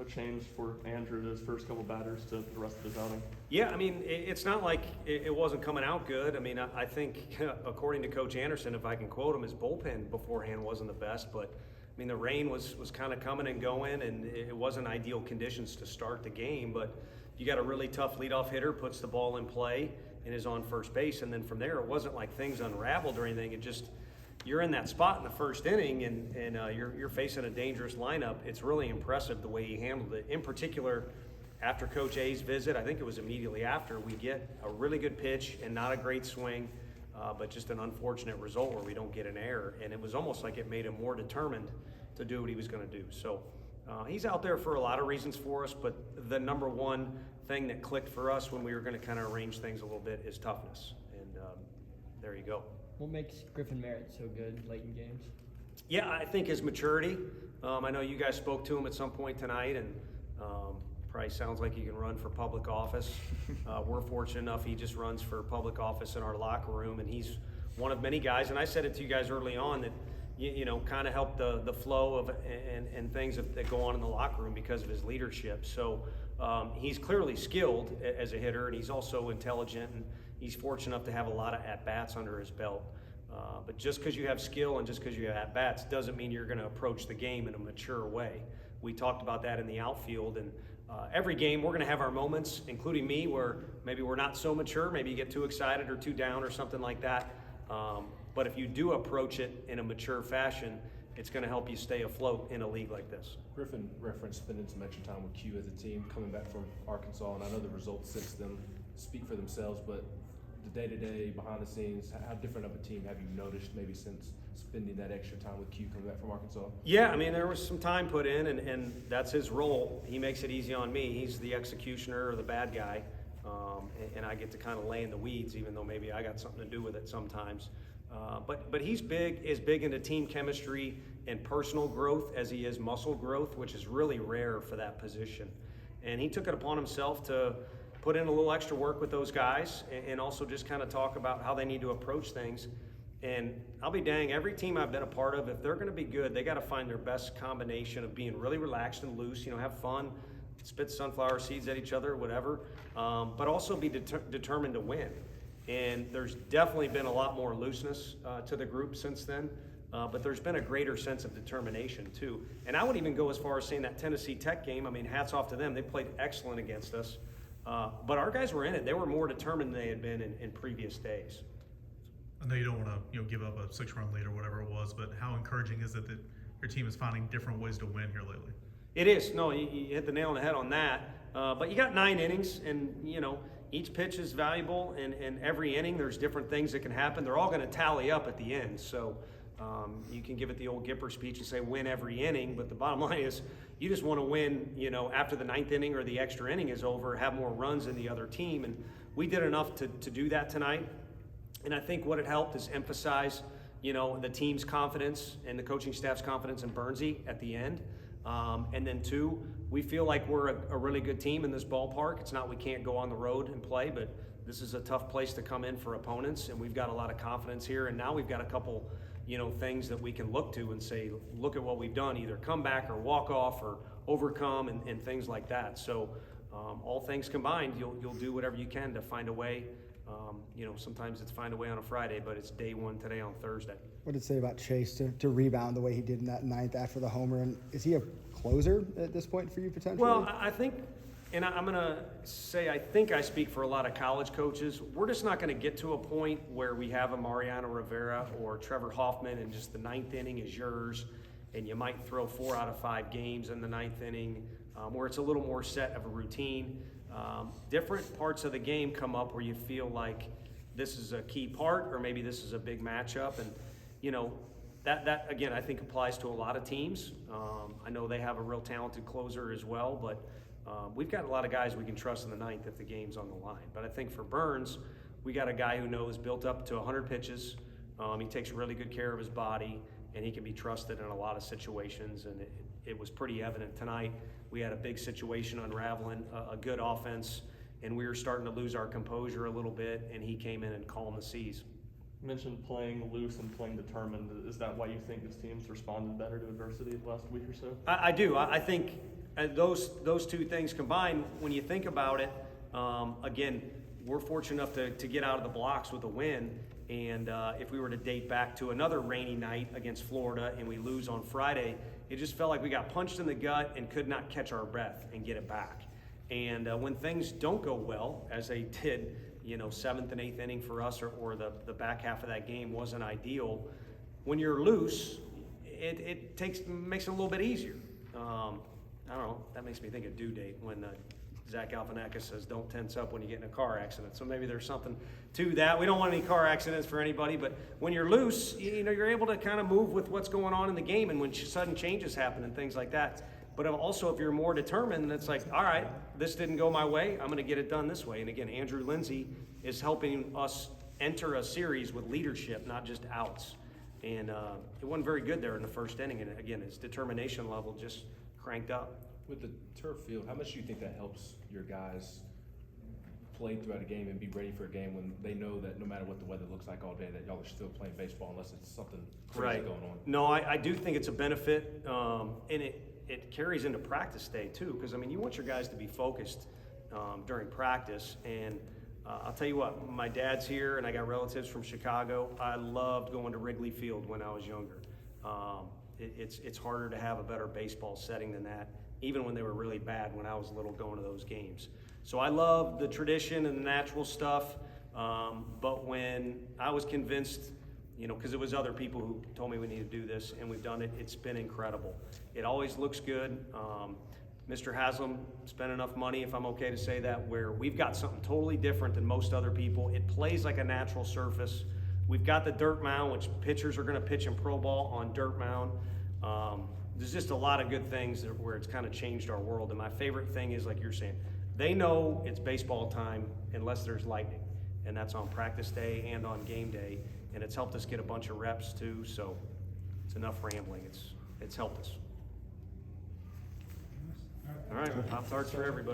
what changed for Andrew to his first couple batters to the rest of his outing? Yeah, I mean, it's not like it wasn't coming out good. I mean, I think, according to Coach Anderson, if I can quote him, his bullpen beforehand wasn't the best, but I mean, the rain was kind of coming and going, and it wasn't ideal conditions to start the game, but you got a really tough leadoff hitter, puts the ball in play, and is on first base, and then from there, it wasn't like things unraveled or anything. It just, you're in that spot in the first inning, and you're facing a dangerous lineup. It's really impressive the way he handled it. In particular, after Coach A's visit, I think it was immediately after, we get a really good pitch and not a great swing, but just an unfortunate result where we don't get an error. And it was almost like it made him more determined to do what he was going to do. So he's out there for a lot of reasons for us, but the number one thing that clicked for us when we were going to kind of arrange things a little bit is toughness. And there you go. What makes Griffin Merit so good late in games? Yeah, I think his maturity. I know you guys spoke to him at some point tonight, and probably sounds like he can run for public office. We're fortunate enough he just runs for public office in our locker room, and he's one of many guys. And I said it to you guys early on that you know, kind of help the flow of and things that go on in the locker room because of his leadership. So he's clearly skilled as a hitter, and he's also intelligent, and he's fortunate enough to have a lot of at-bats under his belt. But just because you have skill and just because you have at-bats doesn't mean you're going to approach the game in a mature way. We talked about that in the outfield, and every game we're going to have our moments, including me, where maybe we're not so mature, maybe you get too excited or too down or something like that. But if you do approach it in a mature fashion, it's going to help you stay afloat in a league like this. Griffin referenced spending some extra time with Q as a team coming back from Arkansas, and I know the results since then speak for themselves, but the day-to-day, behind the scenes, how different of a team have you noticed maybe since spending that extra time with Q coming back from Arkansas? Yeah, I mean, there was some time put in, and that's his role. He makes it easy on me. He's the executioner or the bad guy, and I get to kind of lay in the weeds, even though maybe I got something to do with it sometimes. But he's big into team chemistry and personal growth as he is muscle growth, which is really rare for that position. And he took it upon himself to put in a little extra work with those guys and also just kind of talk about how they need to approach things. And I'll be dang, every team I've been a part of, if they're going to be good, they got to find their best combination of being really relaxed and loose, you know, have fun, spit sunflower seeds at each other, whatever, but also be determined to win. And there's definitely been a lot more looseness to the group since then, but there's been a greater sense of determination too. And I would even go as far as saying that Tennessee Tech game, I mean, hats off to them. They played excellent against us, but our guys were in it. They were more determined than they had been in previous days. I know you don't want to give up a 6-run lead or whatever it was, but how encouraging is it that your team is finding different ways to win here lately? It is. No, you hit the nail on the head on that. But you got 9 innings, and you know, each pitch is valuable, and every inning there's different things that can happen. They're all going to tally up at the end. So you can give it the old Gipper speech and say win every inning, but the bottom line is you just want to win, you know, after the 9th inning or the extra inning is over, have more runs than the other team. And we did enough to do that tonight. And I think what it helped is emphasize, you know, the team's confidence and the coaching staff's confidence in Bernsey at the end. And then 2, we feel like we're a really good team in this ballpark. It's not we can't go on the road and play, but this is a tough place to come in for opponents, and we've got a lot of confidence here. And now we've got a couple, you know, things that we can look to and say, look at what we've done, either come back or walk off or overcome and things like that. So all things combined, you'll do whatever you can to find a way. You know, sometimes it's find a way on a Friday, but it's day 1 today on Thursday. What did it say about Chase to rebound the way he did in that 9th after the homer? And is he a closer at this point for you potentially? Well, I think, and I'm going to say I think I speak for a lot of college coaches, we're just not going to get to a point where we have a Mariano Rivera or Trevor Hoffman and just the 9th inning is yours and you might throw 4 out of 5 games in the 9th inning, where it's a little more set of a routine. Different parts of the game come up where you feel like this is a key part or maybe this is a big matchup, and you know that again I think applies to a lot of teams. I know they have a real talented closer as well, but we've got a lot of guys we can trust in the 9th if the game's on the line. But I think for Burns, we got a guy who knows built up to 100 pitches. He takes really good care of his body, and he can be trusted in a lot of situations, and it was pretty evident tonight. We had a big situation unraveling, a good offense, and we were starting to lose our composure a little bit, and he came in and calmed the seas. You mentioned playing loose and playing determined. Is that why you think this team's responded better to adversity the last week or so? I do. I think those two things combined, when you think about it, again, we're fortunate enough to get out of the blocks with a win. And if we were to date back to another rainy night against Florida and we lose on Friday, it just felt like we got punched in the gut and could not catch our breath and get it back. And when things don't go well, as they did, seventh and eighth inning for us, or the back half of that game wasn't ideal. When you're loose, it makes it a little bit easier. I don't know, that makes me think of due date when Zach Galifianakis says don't tense up when you get in a car accident. So maybe there's something to that. We don't want any car accidents for anybody, but when you're loose, you're able to kind of move with what's going on in the game and when sudden changes happen and things like that. But also if you're more determined, it's like, all right, this didn't go my way, I'm going to get it done this way. And again, Andrew Lindsay is helping us enter a series with leadership, not just outs. And it wasn't very good there in the first inning. And again, his determination level just cranked up. With the turf field, how much do you think that helps your guys play throughout a game and be ready for a game when they know that no matter what the weather looks like all day, that y'all are still playing baseball unless it's something crazy going on? No, I do think it's a benefit, and it carries into practice day too, because you want your guys to be focused during practice. And I'll tell you what, my dad's here and I got relatives from Chicago. I loved going to Wrigley Field when I was younger. It's harder to have a better baseball setting than that, even when they were really bad when I was little going to those games. So I love the tradition and the natural stuff, but when I was convinced, because it was other people who told me we need to do this and we've done it, it's been incredible. It always looks good. Mr. Haslam spent enough money, if I'm okay to say that, where we've got something totally different than most other people. It plays like a natural surface. We've got the dirt mound, which pitchers are going to pitch in pro ball on dirt mound. There's just a lot of good things where it's kind of changed our world. And my favorite thing is, like you're saying, they know it's baseball time unless there's lightning. And that's on practice day and on game day. And it's helped us get a bunch of reps too. So it's enough rambling. It's helped us. All right, Pop-Tarts for everybody.